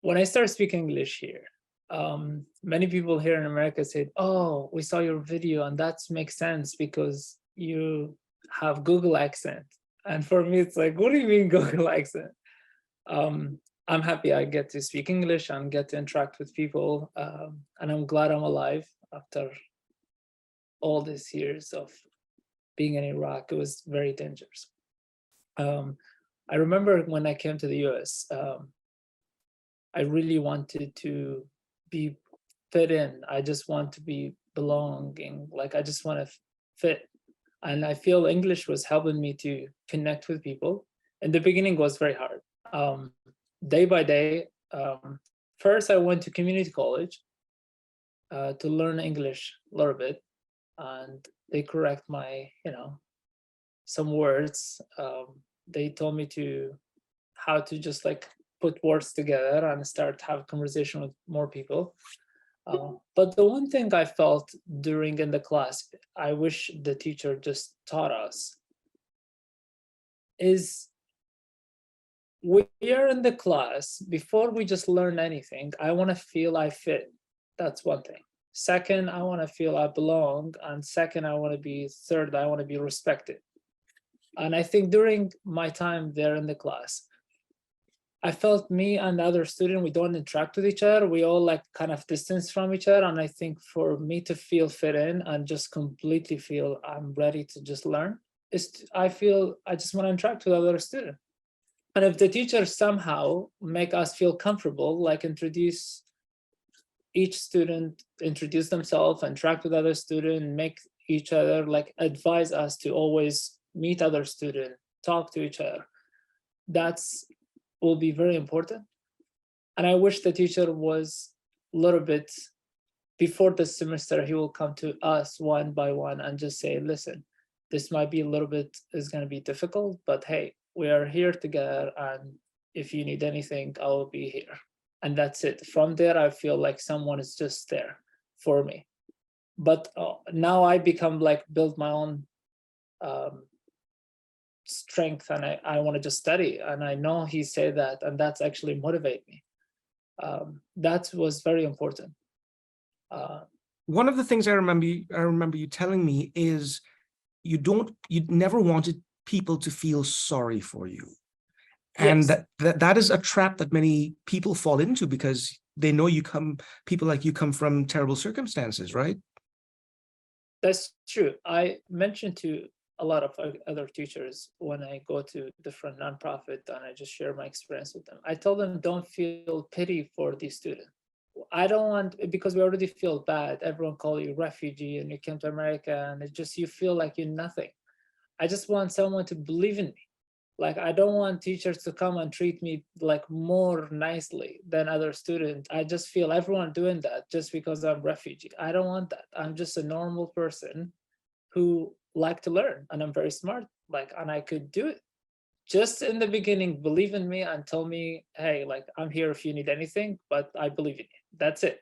when I started speaking English here, many people here in America said, "Oh, we saw your video, and that makes sense because you have Google accent." And for me, it's like, what do you mean Google accent? Um, I'm happy I get to speak English and get to interact with people, and I'm glad I'm alive after all these years of being in Iraq. It was very dangerous. Um, I remember when I came to the US, I really wanted to be fit in. I just want to be belonging. Like I just want to fit. And I feel English was helping me to connect with people. In the beginning was very hard. Day by day, first I went to community college to learn English a little bit, and they correct my, some words. They told me to how to just like put words together and start have conversation with more people. But the one thing I felt during in the class, I wish the teacher just taught us, is we are in the class, before we just learn anything, I want to feel I fit. That's one thing. Second, I want to feel I belong. And second, I want to be, third, I want to be respected. And I think during my time there in the class, I felt me and the other student, we don't interact with each other. We all like kind of distance from each other. And I think for me to feel fit in and just completely feel I'm ready to just learn, I feel I just want to interact with other students. And if the teacher somehow make us feel comfortable, like introduce each student, introduce themselves, interact with other students, make each other, like advise us to always meet other students, talk to each other, that's will be very important. And I wish the teacher was a little bit, before the semester, he will come to us one by one and just say, listen, this might be a little bit, is going to be difficult, but hey, we are here together. And if you need anything, I will be here. And that's it. From there, I feel like someone is just there for me. But now I become like, build my own strength, and I want to just study. And I know he said that, and that's actually motivate me. That was very important. One of the things I remember you telling me is you never wanted people to feel sorry for you. And yes. that is a trap that many people fall into, because they know people like you come from terrible circumstances, right? That's true. I mentioned to a lot of other teachers when I go to different nonprofit and I just share my experience with them. I tell them, don't feel pity for these students. I don't want, because we already feel bad. Everyone call you refugee and you came to America and it just, you feel like you're nothing. I just want someone to believe in me. Like, I don't want teachers to come and treat me like more nicely than other students. I just feel everyone doing that just because I'm refugee. I don't want that. I'm just a normal person who like to learn, and I'm very smart, like, and I could do it. Just in the beginning, believe in me and tell me, hey, like, I'm here if you need anything, but I believe in you. That's it.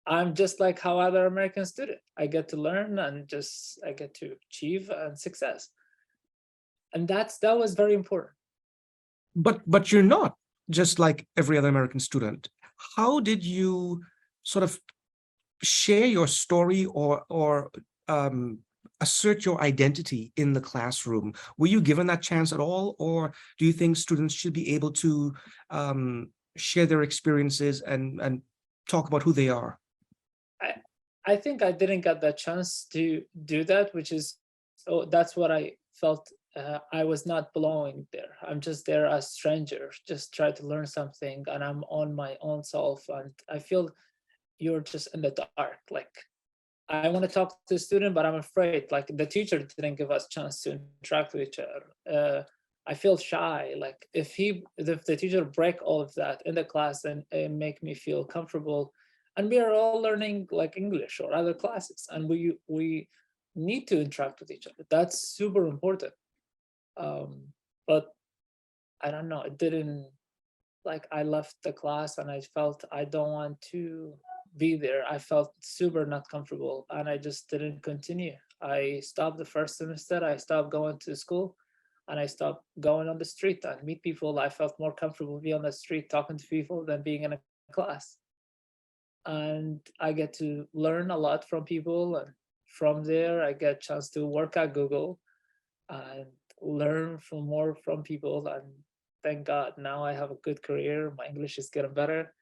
I'm just like how other American student. I get to learn and just I get to achieve and success. And that was very important. But you're not just like every other American student. How did you sort of share your story or assert your identity in the classroom? Were you given that chance at all, or do you think students should be able to share their experiences and talk about who they are? I think I didn't get that chance to do that, which is, oh, that's what I felt. I was not belonging there. I'm just there as stranger, just try to learn something, and I'm on my own self. And I feel you're just in the dark. Like, I want to talk to the student, but I'm afraid. Like, the teacher didn't give us chance to interact with each other. I feel shy. Like, if the teacher break all of that in the class and make me feel comfortable, and we are all learning like English or other classes, and we need to interact with each other. That's super important. But I don't know. It didn't, like, I left the class and I felt I don't want to be there. I felt super not comfortable and I just didn't continue. I stopped the first semester. I stopped going to school and I stopped going on the street and meet people. I felt more comfortable being on the street talking to people than being in a class. And I get to learn a lot from people, and from there I get a chance to work at Google and learn from more from people. And thank God now I have a good career. My English is getting better,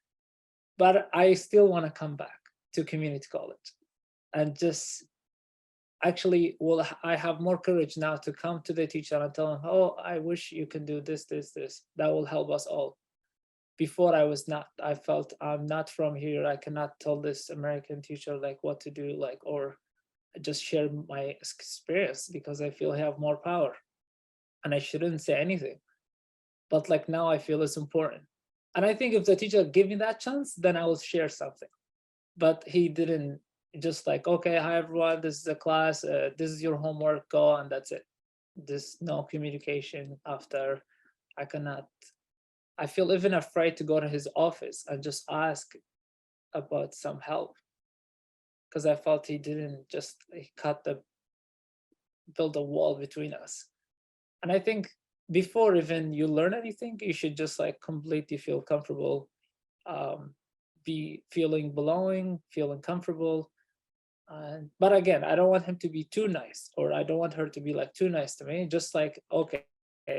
but I still want to come back to community college and just actually, well, I have more courage now to come to the teacher and tell him, oh, I wish you can do this, this, this. That will help us all. Before I was not, I felt I'm not from here. I cannot tell this American teacher like what to do, like, or just share my experience because I feel I have more power and I shouldn't say anything. But like now I feel it's important. And I think if the teacher give me that chance, then I will share something. But he didn't, just like, okay, hi everyone, this is a class, this is your homework, go, and that's it. There's no communication after. I cannot, I feel even afraid to go to his office and just ask about some help because I felt he didn't just, he cut the, build a wall between us. And I think before even you learn anything, you should just like completely feel comfortable, um, be feeling belonging, feeling comfortable. But again, I don't want him to be too nice, or I don't want her to be like too nice to me. Just like, okay,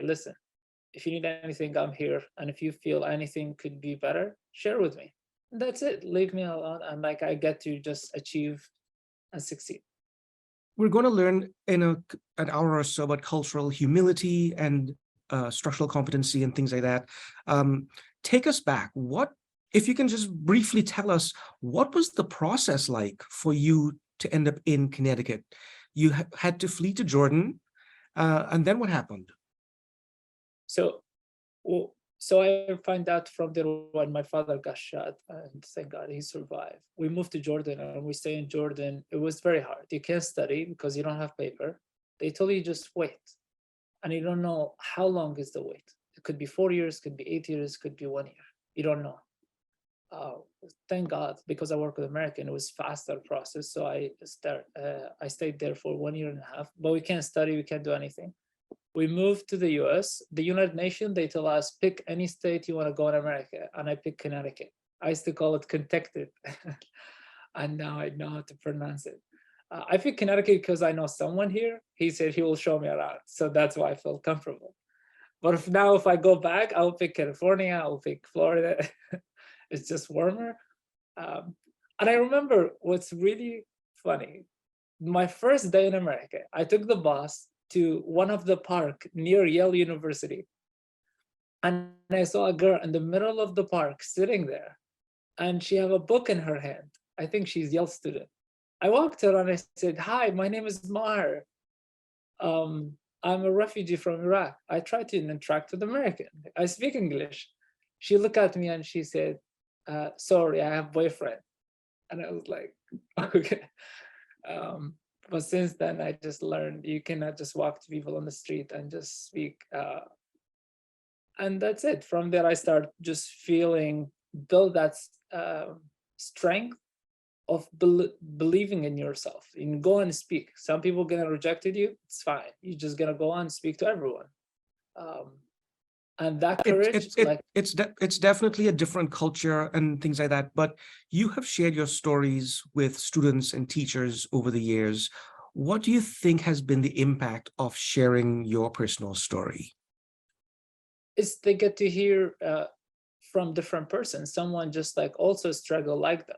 listen, if you need anything, I'm here. And if you feel anything could be better, share with me. And that's it. Leave me alone. And like I get to just achieve and succeed. We're going to learn in an hour or so about cultural humility and structural competency and things like that. Take us back. What, if you can just briefly tell us, what was the process like for you to end up in Connecticut? You had to flee to Jordan, and then what happened? So, well, so I find out from there when my father got shot, and thank God he survived. We moved to Jordan and we stay in Jordan. It was very hard. You can't study because you don't have paper. They told you just wait, and you don't know how long is the wait. It could be 4 years, could be 8 years, could be 1 year. You don't know. Uh, Thank God, because I work with American, it was faster process. So I stayed there for 1 year and a half. But we can't study, we can't do anything. We moved to the US, the United Nations, they tell us pick any state you want to go in America. And I picked Connecticut. I used to call it Kentucky. And now I know how to pronounce it. I picked Connecticut because I know someone here. He said he will show me around. So that's why I felt comfortable. But if I go back, I'll pick California, I'll pick Florida. It's just warmer. Um, and I remember what's really funny. My first day in America, I took the bus to one of the park near Yale University. And I saw a girl in the middle of the park sitting there, and she have a book in her hand. I think she's Yale student. I walked her and I said, hi, my name is Maher. I'm a refugee from Iraq. I try to interact with American. I speak English. She looked at me and she said, sorry, I have boyfriend. And I was like, okay. Um, but since then, I just learned you cannot just walk to people on the street and just speak. And that's it. From there, I start just feeling, build that strength of believing in yourself and go and speak. Some people gonna rejected you, it's fine. You're just gonna go and speak to everyone. Um, and that courage, like It's definitely a different culture and things like that. But you have shared your stories with students and teachers over the years. What do you think has been the impact of sharing your personal story? is they get to hear from different persons, someone just like also struggle like them.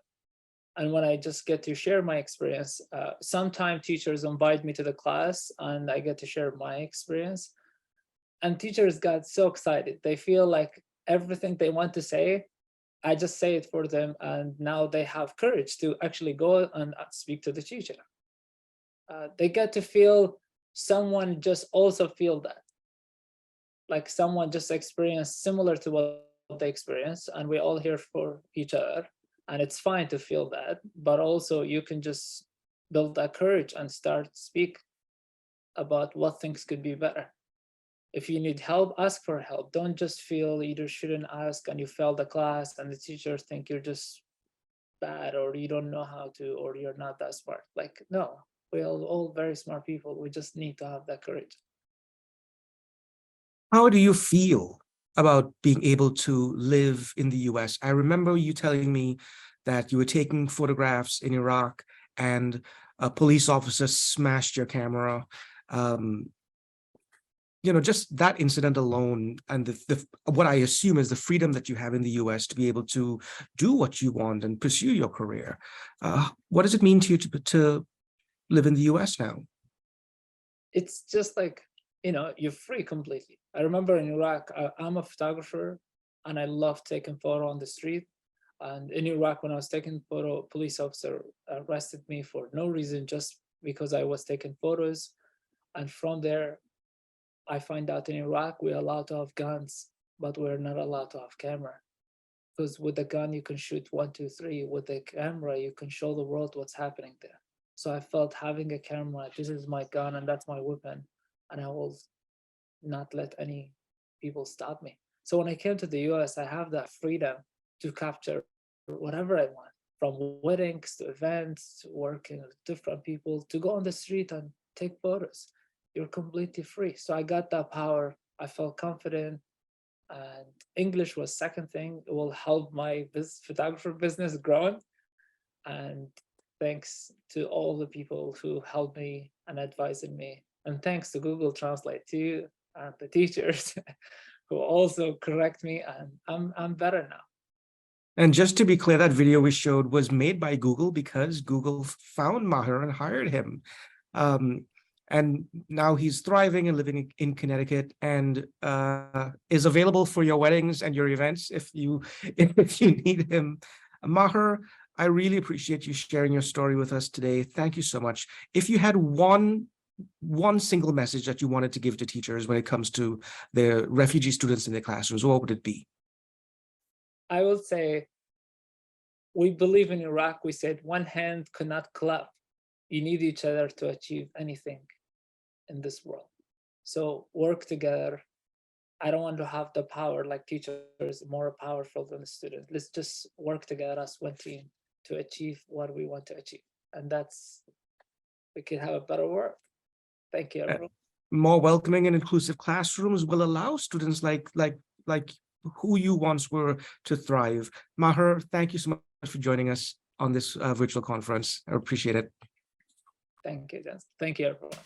And when I just get to share my experience, sometimes teachers invite me to the class and I get to share my experience. And teachers got so excited. They feel like everything they want to say, I just say it for them. And now they have courage to actually go and speak to the teacher. They get to feel someone just also feel that. Like someone just experienced similar to what they experience, and we're all here for each other. And it's fine to feel that, but also you can just build that courage and start speak about what things could be better. If you need help, ask for help. Don't just feel you shouldn't ask and you fail the class and the teachers think you're just bad or you don't know how to or you're not that smart. Like, no, we're all very smart people. We just need to have that courage. How do you feel about being able to live in the US? I remember you telling me that you were taking photographs in Iraq and a police officer smashed your camera. Um, just that incident alone and what I assume is the freedom that you have in the US to be able to do what you want and pursue your career. What does it mean to you to live in the US now? It's just like, you're free completely. I remember in Iraq, I'm a photographer and I love taking photo on the street. And in Iraq, when I was taking photo, a police officer arrested me for no reason, just because I was taking photos. And from there, I find out in Iraq, we're allowed to have guns, but we're not allowed to have camera. Because with the gun, you can shoot 1, 2, 3. With the camera, you can show the world what's happening there. So I felt having a camera, this is my gun and that's my weapon. And I will not let any people stop me. So when I came to the US, I have that freedom to capture whatever I want, from weddings to events, to working with different people, to go on the street and take photos. You're completely free. So I got that power. I felt confident. And English was second thing. It will help my photographer business growing. And thanks to all the people who helped me and advised me. And thanks to Google Translate too, and the teachers who also correct me, and I'm better now. And just to be clear, that video we showed was made by Google because Google found Maher and hired him. And now he's thriving and living in Connecticut and is available for your weddings and your events if you need him. Maher, I really appreciate you sharing your story with us today. Thank you so much. If you had one single message that you wanted to give to teachers when it comes to the refugee students in their classrooms, what would it be? I will say, we believe in Iraq, we said one hand cannot clap. You need each other to achieve anything in this world. So work together. I don't want to have the power like teachers, more powerful than the student. Let's just work together as one team to achieve what we want to achieve. And we can have a better world. Thank you, everyone. More welcoming and inclusive classrooms will allow students like who you once were to thrive. Maher, thank you so much for joining us on this virtual conference. I appreciate it. Thank you, Jens. Thank you, everyone.